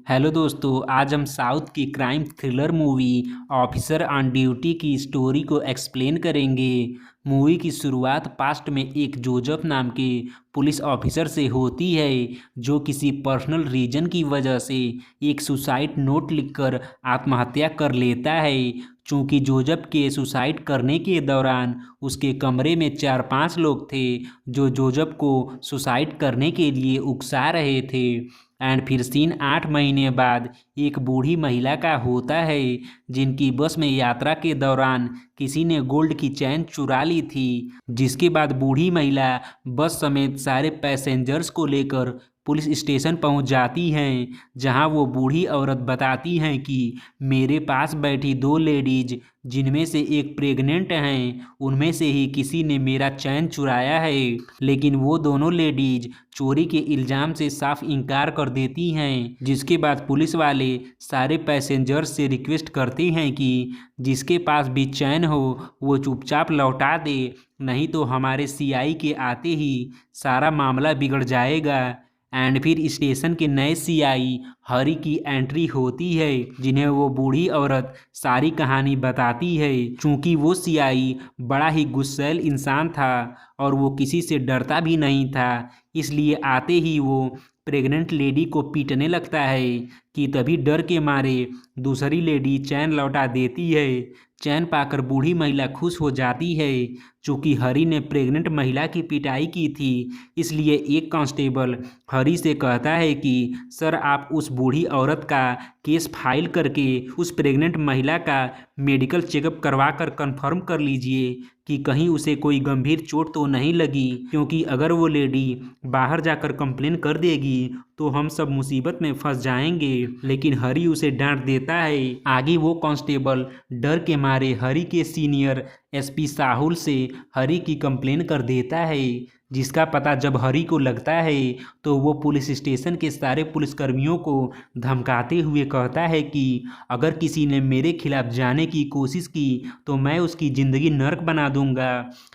Hello दोस्तों, आज हम साउथ की crime thriller movie officer on duty की स्टोरी को एक्सप्लेन करेंगे। मूवी की शुरुआत पास्ट में एक जोजफ नाम के पुलिस ऑफिसर से होती है, जो किसी पर्सनल रीजन की वजह से एक सुसाइड नोट लिखकर आत्महत्या कर लेता है। चूंकि जोजफ के सुसाइड करने के दौरान उसके कमरे में 4-5 लोग थे जो जोजफ को सुसाइड करने के लिए उकसा रहे थे। एंड फिर सीन 8 महीने बाद एक बूढ़ी महिला का होता है, जिनकी बस में यात्रा के दौरान किसी ने गोल्ड की चैन चुरा ली थी। जिसके बाद बूढ़ी महिला बस समेत सारे पैसेंजर्स को लेकर पुलिस स्टेशन पहुंच जाती हैं, जहां वो बूढ़ी औरत बताती हैं कि मेरे पास बैठी 2 लेडीज, जिनमें से एक प्रेग्नेंट हैं, उनमें से ही किसी ने मेरा चैन चुराया है। लेकिन वो दोनों लेडीज चोरी के इल्ज़ाम से साफ इनकार कर देती हैं। जिसके बाद पुलिस वाले सारे पैसेंजर्स से रिक्वेस्ट करते हैं कि जिसके पास भी चैन हो वो चुपचाप लौटा दे, नहीं तो हमारे सीआई के आते ही सारा मामला बिगड़ जाएगा। एंड फिर स्टेशन के नए सीआई हरी की एंट्री होती है, जिन्हें वो बूढ़ी औरत सारी कहानी बताती है। चूंकि वो सीआई बड़ा ही गुस्सैल इंसान था और वो किसी से डरता भी नहीं था, इसलिए आते ही वो प्रेग्नेंट लेडी को पीटने लगता है कि तभी डर के मारे दूसरी लेडी चैन लौटा देती है। चैन पाकर बूढ़ी महिला खुश हो जाती है। चूँकि हरी ने प्रेग्नेंट महिला की पिटाई की थी, इसलिए एक कांस्टेबल हरी से कहता है कि सर, आप उस बूढ़ी औरत का केस फाइल करके उस प्रेग्नेंट महिला का मेडिकल चेकअप करवा कर कंफर्म कर लीजिए कि कहीं उसे कोई गंभीर चोट तो नहीं लगी, क्योंकि अगर वो लेडी बाहर जाकर कंप्लेन कर देगी तो हम सब मुसीबत में फंस जाएंगे। लेकिन हरी उसे डांट देता है। आगे वो कांस्टेबल डर के मारे हरी के सीनियर एसपी साहुल से हरी की कंप्लेन कर देता है, जिसका पता जब हरी को लगता है तो वो पुलिस स्टेशन के सारे पुलिसकर्मियों को धमकाते हुए कहता है कि अगर किसी ने मेरे खिलाफ जाने की कोशिश की तो मैं उसकी ज़िंदगी नर्क बना दूंगा।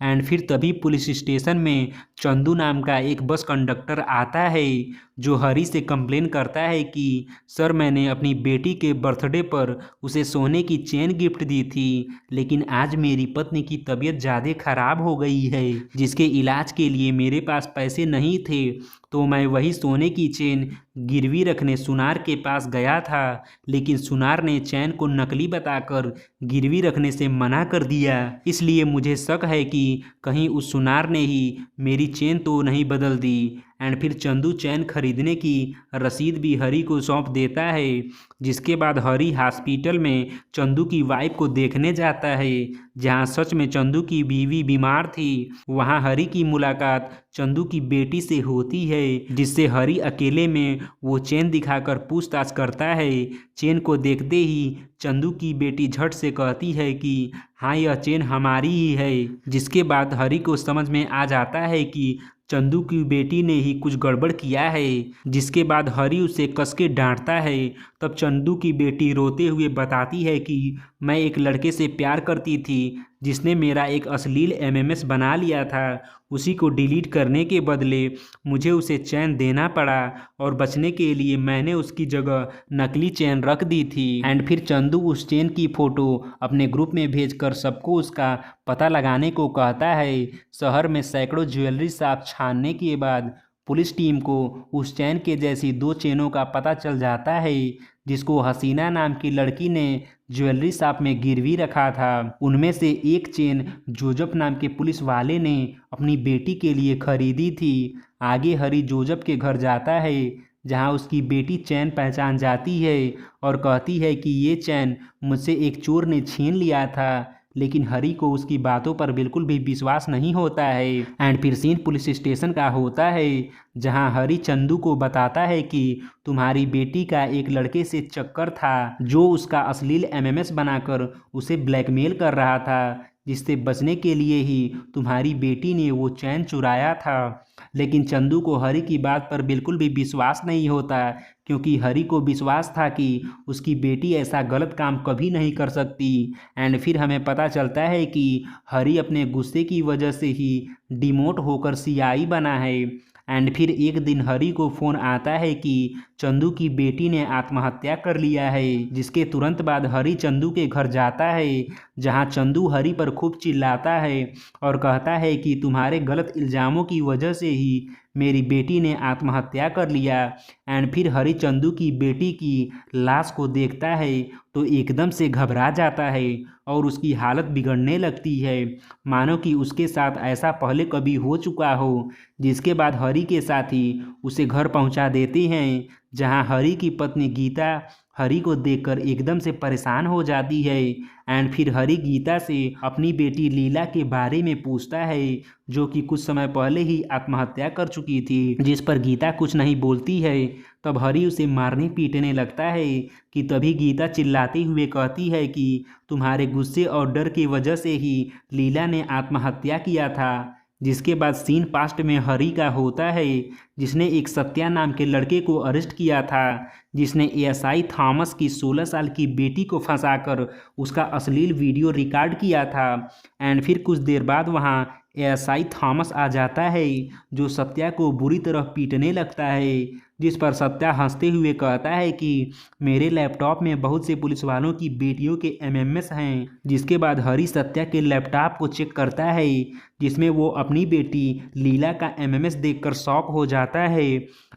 एंड फिर तभी पुलिस स्टेशन में चंदू नाम का एक बस कंडक्टर आता है, जो हरी से कंप्लेन करता है कि सर, मैंने अपनी बेटी के बर्थडे पर उसे सोने की चेन गिफ्ट दी थी, लेकिन आज मेरी पत्नी की तबीयत ज़्यादा खराब हो गई है, जिसके इलाज के लिए मेरे पास पैसे नहीं थे, तो मैं वही सोने की चेन गिरवी रखने सुनार के पास गया था। लेकिन सुनार ने चैन को नकली बताकर गिरवी रखने से मना कर दिया, इसलिए मुझे शक है कि कहीं उस सुनार ने ही मेरी चेन तो नहीं बदल दी। एंड फिर चंदू चैन खरीदने की रसीद भी हरी को सौंप देता है। जिसके बाद हरी हॉस्पिटल में चंदू की वाइफ को देखने जाता है, जहां सच में चंदू की बीवी बीमार थी। वहां हरी की मुलाकात चंदू की बेटी से होती है, जिससे हरी अकेले में वो चेन दिखाकर पूछताछ करता है। चेन को देखते ही चंदू की बेटी झट से कहती है कि हाँ, यह चेन हमारी ही है। जिसके बाद हरी को समझ में आ जाता है कि चंदू की बेटी ने ही कुछ गड़बड़ किया है। जिसके बाद हरी उसे कस के डांटता है। तब चंदू की बेटी रोते हुए बताती है कि मैं एक लड़के से प्यार करती थी, जिसने मेरा एक अश्लील एमएमएस बना लिया था। उसी को डिलीट करने के बदले मुझे उसे चैन देना पड़ा और बचने के लिए मैंने उसकी जगह नकली चैन रख दी थी। एंड फिर चंदू उस चैन की फ़ोटो अपने ग्रुप में भेजकर सबको उसका पता लगाने को कहता है। शहर में सैकड़ों ज्वेलरी शॉप छानने के बाद पुलिस टीम को उस चैन के जैसी 2 चेनों का पता चल जाता है, जिसको हसीना नाम की लड़की ने ज्वेलरी शॉप में गिरवी रखा था। उनमें से एक चेन जोजफ नाम के पुलिस वाले ने अपनी बेटी के लिए खरीदी थी। आगे हरी जोजफ के घर जाता है, जहां उसकी बेटी चैन पहचान जाती है और कहती है कि ये चैन मुझसे एक चोर ने छीन लिया था। लेकिन हरी को उसकी बातों पर बिल्कुल भी विश्वास नहीं होता है। एंड फिर सीन पुलिस स्टेशन का होता है, जहां हरी चंदू को बताता है कि तुम्हारी बेटी का एक लड़के से चक्कर था, जो उसका अश्लील एमएमएस बनाकर उसे ब्लैकमेल कर रहा था, जिससे बचने के लिए ही तुम्हारी बेटी ने वो चैन चुराया था। लेकिन चंदू को हरी की बात पर बिल्कुल भी विश्वास नहीं होता, क्योंकि हरी को विश्वास था कि उसकी बेटी ऐसा गलत काम कभी नहीं कर सकती। एंड फिर हमें पता चलता है कि हरी अपने गुस्से की वजह से ही डिमोट होकर सीआई बना है। एंड फिर एक दिन हरी को फ़ोन आता है कि चंदू की बेटी ने आत्महत्या कर लिया है, जिसके तुरंत बाद हरी चंदू के घर जाता है, जहां चंदू हरी पर खूब चिल्लाता है और कहता है कि तुम्हारे गलत इल्ज़ामों की वजह से ही मेरी बेटी ने आत्महत्या कर लिया। एंड फिर हरी चंदू की बेटी की लाश को देखता है तो एकदम से घबरा जाता है और उसकी हालत बिगड़ने लगती है, मानो कि उसके साथ ऐसा पहले कभी हो चुका हो। जिसके बाद हरी के साथी उसे घर पहुंचा देते हैं, जहां हरी की पत्नी गीता हरी को देखकर एकदम से परेशान हो जाती है। एंड फिर हरी गीता से अपनी बेटी लीला के बारे में पूछता है, जो कि कुछ समय पहले ही आत्महत्या कर चुकी थी, जिस पर गीता कुछ नहीं बोलती है। तब हरी उसे मारने पीटने लगता है कि तभी गीता चिल्लाते हुए कहती है कि तुम्हारे गुस्से और डर की वजह से ही लीला ने आत्महत्या किया था। जिसके बाद सीन पास्ट में हरी का होता है, जिसने एक सत्या नाम के लड़के को अरेस्ट किया था, जिसने एएसआई थॉमस की 16 साल की बेटी को फंसाकर उसका अश्लील वीडियो रिकॉर्ड किया था। एंड फिर कुछ देर बाद वहाँ एएसआई थॉमस आ जाता है, जो सत्या को बुरी तरह पीटने लगता है, जिस पर सत्या हंसते हुए कहता है कि मेरे लैपटॉप में बहुत से पुलिस वालों की बेटियों के एमएमएस हैं। जिसके बाद हरी सत्या के लैपटॉप को चेक करता है, जिसमें वो अपनी बेटी लीला का एमएमएस देखकर शॉक हो जाता है।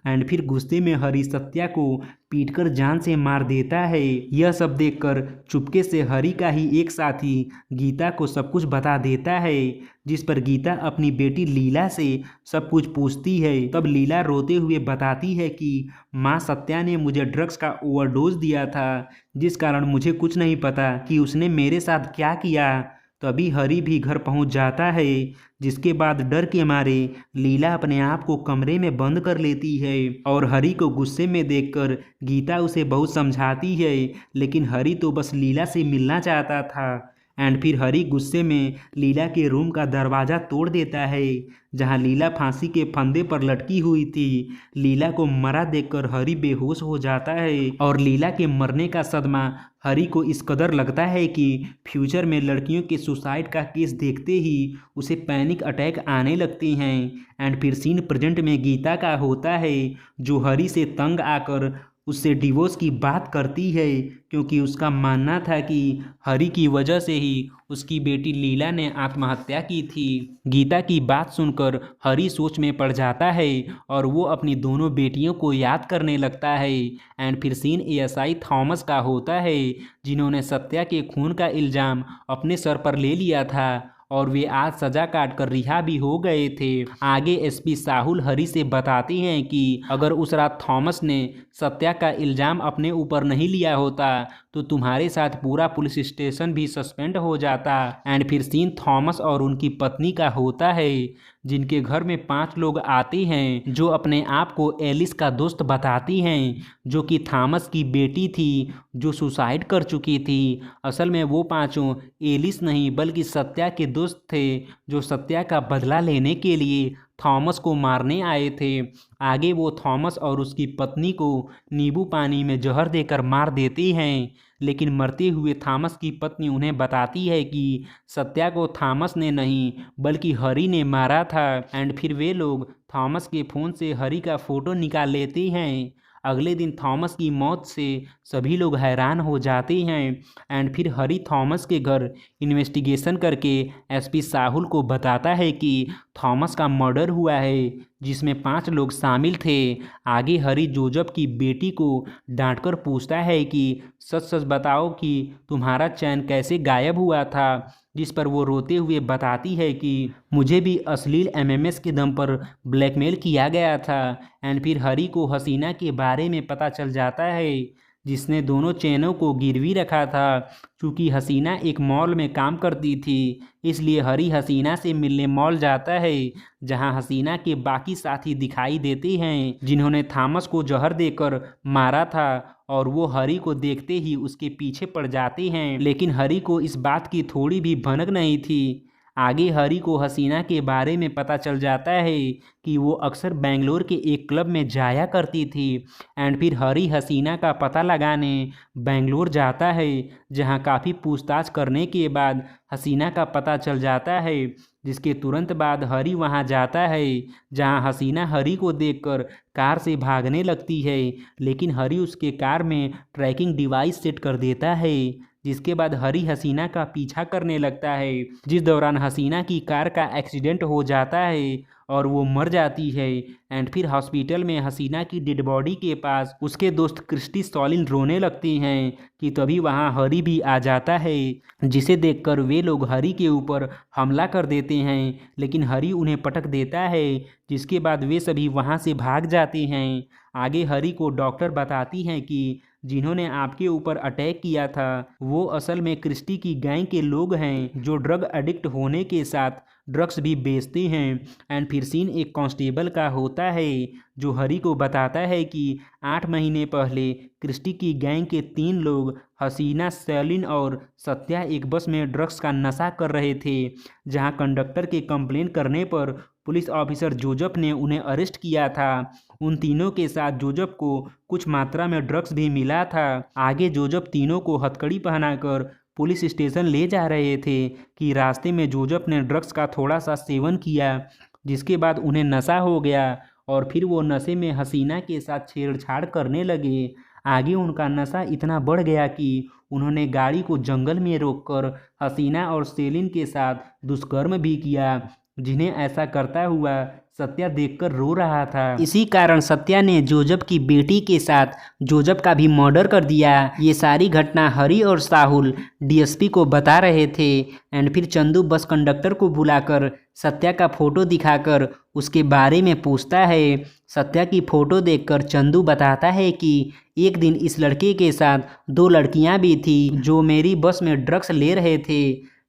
एंड फिर गुस्से में हरी सत्या को पीटकर जान से मार देता है। यह सब देखकर चुपके से हरी का ही एक साथी गीता को सब कुछ बता देता है, जिस पर गीता अपनी बेटी लीला से सब कुछ पूछती है। तब लीला रोते हुए बताती है कि माँ सत्या ने मुझे ड्रग्स का ओवरडोज दिया था, जिस कारण मुझे कुछ नहीं पता कि उसने मेरे साथ क्या किया। तभी हरी भी घर पहुंच जाता है, जिसके बाद डर के मारे लीला अपने आप को कमरे में बंद कर लेती है और हरी को गुस्से में देखकर गीता उसे बहुत समझाती है, लेकिन हरी तो बस लीला से मिलना चाहता था। एंड फिर हरी गुस्से में लीला के रूम का दरवाज़ा तोड़ देता है, जहां लीला फांसी के फंदे पर लटकी हुई थी। लीला को मरा देखकर हरी बेहोश हो जाता है और लीला के मरने का सदमा हरी को इस कदर लगता है कि फ्यूचर में लड़कियों के सुसाइड का केस देखते ही उसे पैनिक अटैक आने लगते हैं। एंड फिर सीन प्रेजेंट में गीता का होता है, जो हरी से तंग आकर उससे डिवोर्स की बात करती है, क्योंकि उसका मानना था कि हरी की वजह से ही उसकी बेटी लीला ने आत्महत्या की थी। गीता की बात सुनकर हरी सोच में पड़ जाता है और वो अपनी दोनों बेटियों को याद करने लगता है। एंड फिर सीन एएसआई थॉमस का होता है, जिन्होंने सत्या के खून का इल्ज़ाम अपने सर पर ले लिया था और वे आज सजा काट कर रिहा भी हो गए थे। आगे एसपी साहुल हरी से बताते हैं कि अगर उस रात थॉमस ने सत्या का इल्ज़ाम अपने ऊपर नहीं लिया होता तो तुम्हारे साथ पूरा पुलिस स्टेशन भी सस्पेंड हो जाता। एंड फिर सीन थॉमस और उनकी पत्नी का होता है, जिनके घर में 5 लोग आते हैं, जो अपने आप को एलिस का दोस्त बताती हैं, जो कि थॉमस की बेटी थी जो सुसाइड कर चुकी थी। असल में वो पांचों एलिस नहीं बल्कि सत्या के दोस्त थे, जो सत्या का बदला लेने के लिए थॉमस को मारने आए थे। आगे वो थॉमस और उसकी पत्नी को नींबू पानी में जहर देकर मार देते हैं, लेकिन मरते हुए थॉमस की पत्नी उन्हें बताती है कि सत्या को थॉमस ने नहीं बल्कि हरी ने मारा था। एंड फिर वे लोग थॉमस के फ़ोन से हरी का फ़ोटो निकाल लेते हैं। अगले दिन थॉमस की मौत से सभी लोग हैरान हो जाते हैं। एंड फिर हरी थॉमस के घर इन्वेस्टिगेशन करके एसपी साहुल को बताता है कि थॉमस का मर्डर हुआ है, जिसमें 5 लोग शामिल थे। आगे हरी जोजफ की बेटी को डांटकर पूछता है कि सच सच बताओ कि तुम्हारा चैन कैसे गायब हुआ था, जिस पर वो रोते हुए बताती है कि मुझे भी अश्लील एमएमएस के दम पर ब्लैकमेल किया गया था। एंड फिर हरी को हसीना के बारे में पता चल जाता है, जिसने दोनों चैनों को गिरवी रखा था। चूँकि हसीना एक मॉल में काम करती थी, इसलिए हरी हसीना से मिलने मॉल जाता है, जहां हसीना के बाकी साथी दिखाई देते हैं, जिन्होंने थॉमस को जहर देकर मारा था, और वो हरी को देखते ही उसके पीछे पड़ जाते हैं। लेकिन हरी को इस बात की थोड़ी भी भनक नहीं थी। आगे हरी को हसीना के बारे में पता चल जाता है कि वो अक्सर बेंगलोर के एक क्लब में जाया करती थी। एंड फिर हरी हसीना का पता लगाने बेंगलोर जाता है, जहां काफ़ी पूछताछ करने के बाद हसीना का पता चल जाता है जिसके तुरंत बाद हरी वहां जाता है, जहां हसीना हरी को देखकर कार से भागने लगती है, लेकिन हरी उसके कार में ट्रैकिंग डिवाइस सेट कर देता है। जिसके बाद हरी हसीना का पीछा करने लगता है, जिस दौरान हसीना की कार का एक्सीडेंट हो जाता है और वो मर जाती है। एंड फिर हॉस्पिटल में हसीना की डेड बॉडी के पास उसके दोस्त क्रिस्टी सॉलिन रोने लगती हैं कि तभी वहाँ हरी भी आ जाता है, जिसे देखकर वे लोग हरी के ऊपर हमला कर देते हैं, लेकिन हरी उन्हें पटक देता है, जिसके बाद वे सभी वहाँ से भाग जाते हैं। आगे हरी को डॉक्टर बताती हैं कि जिन्होंने आपके ऊपर अटैक किया था वो असल में क्रिस्टी की गैंग के लोग हैं जो ड्रग एडिक्ट होने के साथ ड्रग्स भी बेचते हैं। एंड फिर सीन एक कांस्टेबल का होता है जो हरी को बताता है कि 8 महीने पहले क्रिस्टी की गैंग के 3 लोग हसीना, सैलिन और सत्या एक बस में ड्रग्स का नशा कर रहे थे, जहां कंडक्टर के कंप्लेन करने पर पुलिस ऑफिसर जोजफ ने उन्हें अरेस्ट किया था। उन तीनों के साथ जोजफ को कुछ मात्रा में ड्रग्स भी मिला था। आगे जोजफ तीनों को हथकड़ी पहनाकर पुलिस स्टेशन ले जा रहे थे कि रास्ते में जोजफ ने ड्रग्स का थोड़ा सा सेवन किया, जिसके बाद उन्हें नशा हो गया और फिर वो नशे में हसीना के साथ छेड़छाड़ करने लगे। आगे उनका नशा इतना बढ़ गया कि उन्होंने गाड़ी को जंगल में रोककर हसीना और सेलिन के साथ दुष्कर्म भी किया, जिन्हें ऐसा करता हुआ सत्या देखकर रो रहा था। इसी कारण सत्या ने जोजफ की बेटी के साथ जोजफ का भी मर्डर कर दिया। ये सारी घटना हरी और साहुल डीएसपी को बता रहे थे। एंड फिर चंदू बस कंडक्टर को बुलाकर सत्या का फोटो दिखाकर उसके बारे में पूछता है। सत्या की फोटो देखकर चंदू बताता है कि एक दिन इस लड़के के साथ 2 लड़कियां भी थी जो मेरी बस में ड्रग्स ले रहे थे,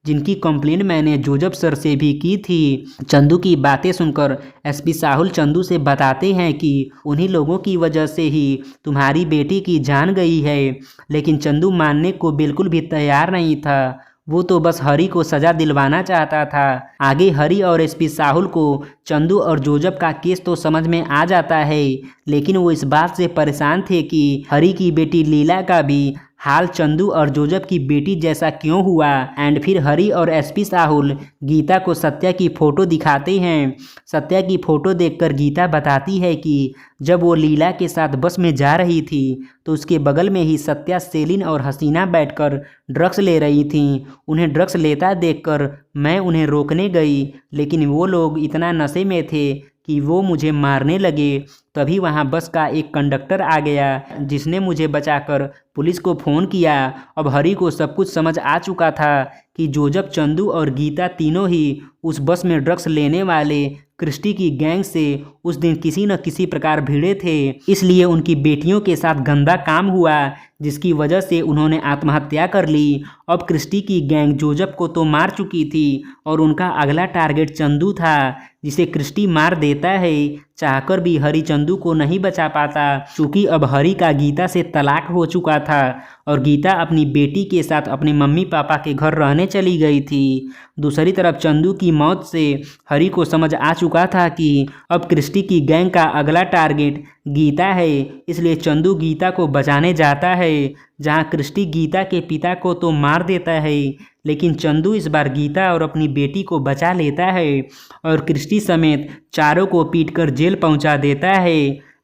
जिनकी कंप्लेंट मैंने जोजफ सर से भी की थी। चंदू की बातें सुनकर एसपी साहुल चंदू से बताते हैं कि उन्हीं लोगों की वजह से ही तुम्हारी बेटी की जान गई है, लेकिन चंदू मानने को बिल्कुल भी तैयार नहीं था। वो तो बस हरी को सजा दिलवाना चाहता था। आगे हरी और एसपी साहुल को चंदू और जोजफ का केस तो समझ में आ जाता है, लेकिन वो इस बात से परेशान थे कि हरी की बेटी लीला का भी हाल चंदू और जोजफ की बेटी जैसा क्यों हुआ। एंड फिर हरी और एसपी साहुल गीता को सत्या की फ़ोटो दिखाते हैं। सत्या की फ़ोटो देखकर गीता बताती है कि जब वो लीला के साथ बस में जा रही थी तो उसके बगल में ही सत्या, सेलिन और हसीना बैठकर ड्रग्स ले रही थीं। उन्हें ड्रग्स लेता देखकर मैं उन्हें रोकने गई, लेकिन वो लोग इतना नशे में थे कि वो मुझे मारने लगे। तभी वहाँ बस का एक कंडक्टर आ गया जिसने मुझे बचाकर पुलिस को फ़ोन किया। अब हरी को सब कुछ समझ आ चुका था कि जोजफ, चंदू और गीता तीनों ही उस बस में ड्रग्स लेने वाले क्रिस्टी की गैंग से उस दिन किसी न किसी प्रकार भिड़े थे, इसलिए उनकी बेटियों के साथ गंदा काम हुआ, जिसकी वजह से उन्होंने आत्महत्या कर ली। अब क्रिस्टी की गैंग जोजफ को तो मार चुकी थी और उनका अगला टारगेट चंदू था, जिसे क्रिस्टी मार देता है। चाहकर भी हरी चंदू को नहीं बचा पाता, क्योंकि अब हरी का गीता से तलाक हो चुका था और गीता अपनी बेटी के साथ अपने मम्मी पापा के घर रहने चली गई थी। दूसरी तरफ चंदू की मौत से हरी को समझ आ चुका था कि अब क्रिस्टी की गैंग का अगला टारगेट गीता है, इसलिए चंदू गीता को बचाने जाता है। जहां क्रिस्टी गीता के पिता को तो मार देता है, लेकिन चंदू इस बार गीता और अपनी बेटी को बचा लेता है और क्रिस्टी समेत चारों को पीटकर जेल पहुंचा देता है।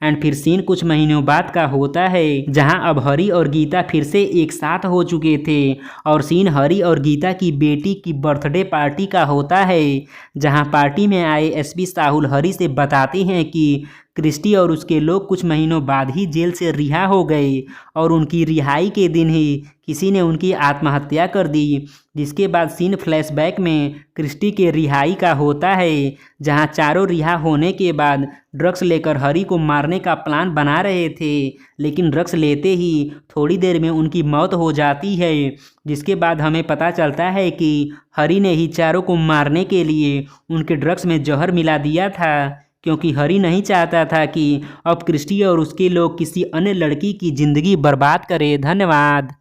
एंड फिर सीन कुछ महीनों बाद का होता है, जहां अब हरी और गीता फिर से एक साथ हो चुके थे और सीन हरी और गीता की बेटी की बर्थडे पार्टी का होता है, जहां पार्टी में आए एसपी साहुल हरी से बताते हैं कि क्रिस्टी और उसके लोग कुछ महीनों बाद ही जेल से रिहा हो गए और उनकी रिहाई के दिन ही किसी ने उनकी आत्महत्या कर दी। जिसके बाद सीन फ्लैशबैक में क्रिस्टी के रिहाई का होता है, जहां चारों रिहा होने के बाद ड्रग्स लेकर हरी को मारने का प्लान बना रहे थे, लेकिन ड्रग्स लेते ही थोड़ी देर में उनकी मौत हो जाती है। जिसके बाद हमें पता चलता है कि हरी ने ही चारों को मारने के लिए उनके ड्रग्स में जहर मिला दिया था, क्योंकि हरी नहीं चाहता था कि अब क्रिस्टी और उसके लोग किसी अन्य लड़की की ज़िंदगी बर्बाद करें। धन्यवाद।